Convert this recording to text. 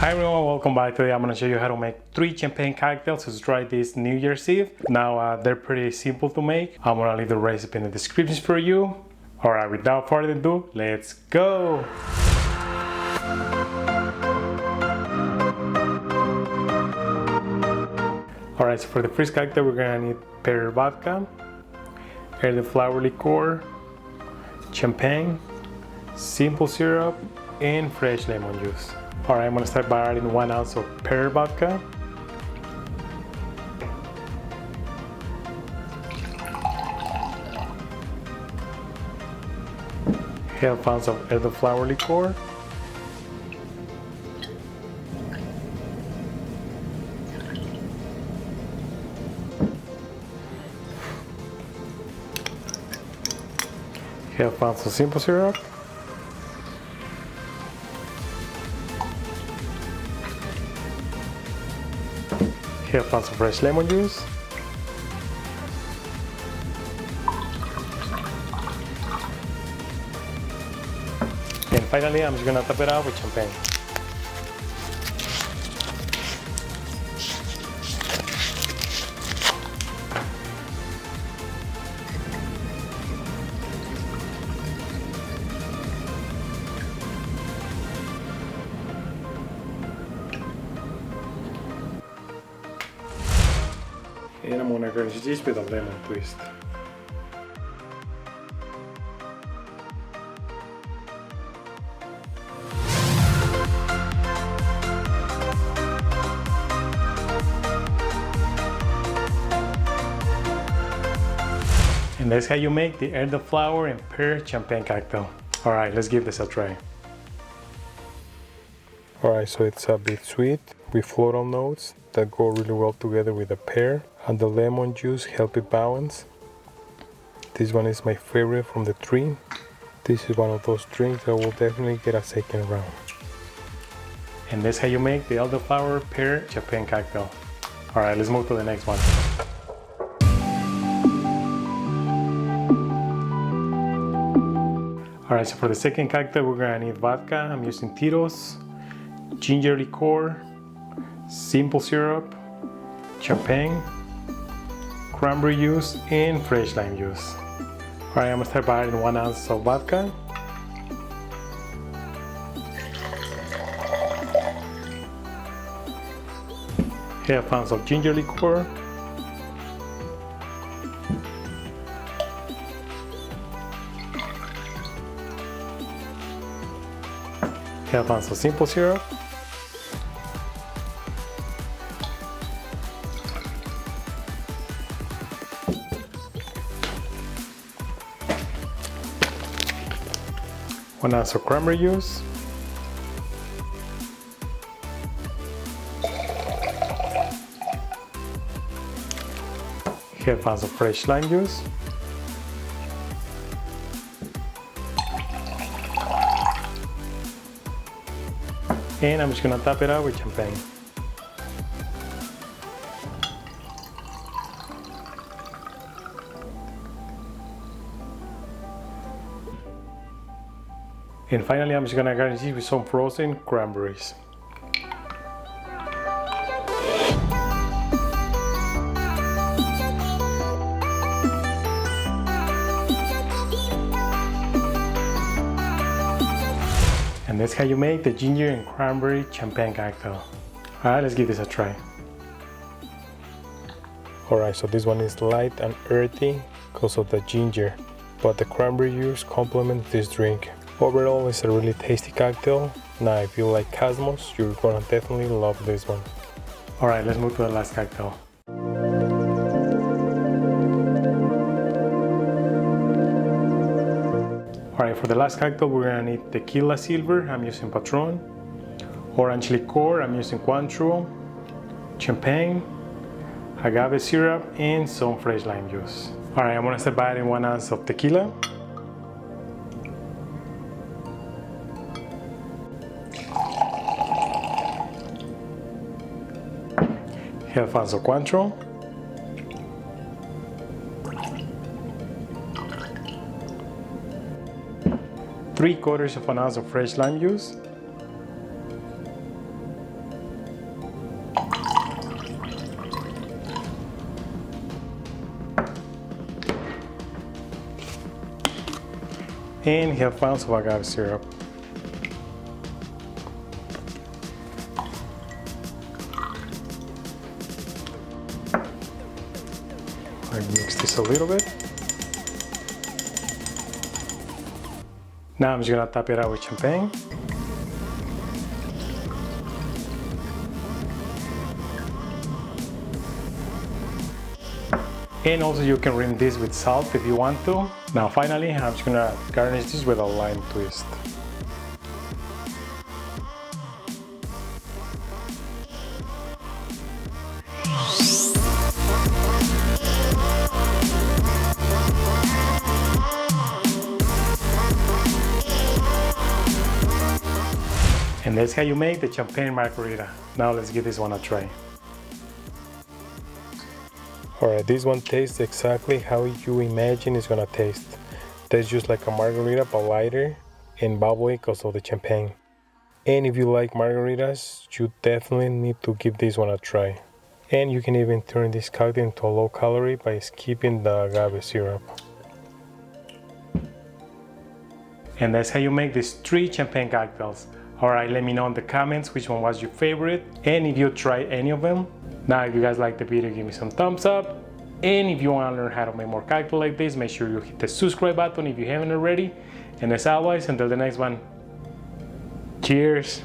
Hi everyone, welcome back. Today I'm going to show you how to make 3 champagne cocktails to try this New Year's Eve. Now they're pretty simple to make. I'm going to leave the recipe in the description for you. Alright, without further ado, let's go! Alright, so for the first cocktail we're going to need pear vodka, elderflower liqueur, champagne, simple syrup, and fresh lemon juice. Alright, I'm going to start by adding 1 ounce of pear vodka, half ounce of elderflower liqueur, half ounce of simple syrup, half ounce of fresh lemon juice, and finally I'm just gonna top it out with champagne. And I'm gonna garnish this with a lemon twist. And that's how you make the elderflower and pear champagne cocktail. Alright, let's give this a try. Alright, so it's a bit sweet with floral notes that go really well together with the pear, and the lemon juice help it balance. This one is my favorite from the 3. This is one of those drinks that will definitely get a second round. And that's how you make the elderflower pear champagne cocktail. Alright, let's move to the next one. Alright, so for the second cocktail we're gonna need vodka. I'm using Tito's, ginger liqueur, simple syrup, champagne, cranberry juice, and fresh lime juice. Alright, I'm gonna start by adding 1 ounce of vodka, half ounce of ginger liqueur, half ounce of simple syrup, one ounce of cranberry juice, half ounce of fresh lime juice, and I'm just gonna top it out with champagne. And finally, I'm just gonna garnish it with some frozen cranberries. And that's how you make the ginger and cranberry champagne cocktail. Alright, let's give this a try. Alright, so this one is light and earthy because of the ginger, but the cranberry juice complements this drink. Overall, it's a really tasty cocktail. Now, if you like Cosmos, you're gonna definitely love this one. Alright, let's move to the last cocktail. Alright, for the last cocktail, we're gonna need tequila silver. I'm using Patron. Orange liqueur, I'm using cointreau. Champagne, agave syrup, and some fresh lime juice. Alright, I'm gonna start by adding 1 ounce of tequila, half ounce of cointreau, 3/4 of an ounce of fresh lime juice, and half ounce of agave syrup. I mix this a little bit. Now I'm just gonna top it out with champagne. And also you can rim this with salt if you want to. Now finally, I'm just gonna garnish this with a lime twist. And that's how you make the champagne margarita. Now let's give this one a try. Alright, this one tastes exactly how you imagine it's gonna taste. Tastes just like a margarita but lighter and bubbly because of the champagne. And if you like margaritas, you definitely need to give this one a try. And you can even turn this cocktail into a low calorie by skipping the agave syrup. And that's how you make these 3 champagne cocktails. Alright, let me know in the comments which one was your favorite and if you tried any of them. Now if you guys like the video, give me some thumbs up. And if you want to learn how to make more cocktails like this, make sure you hit the subscribe button if you haven't already. And as always, until the next one, cheers!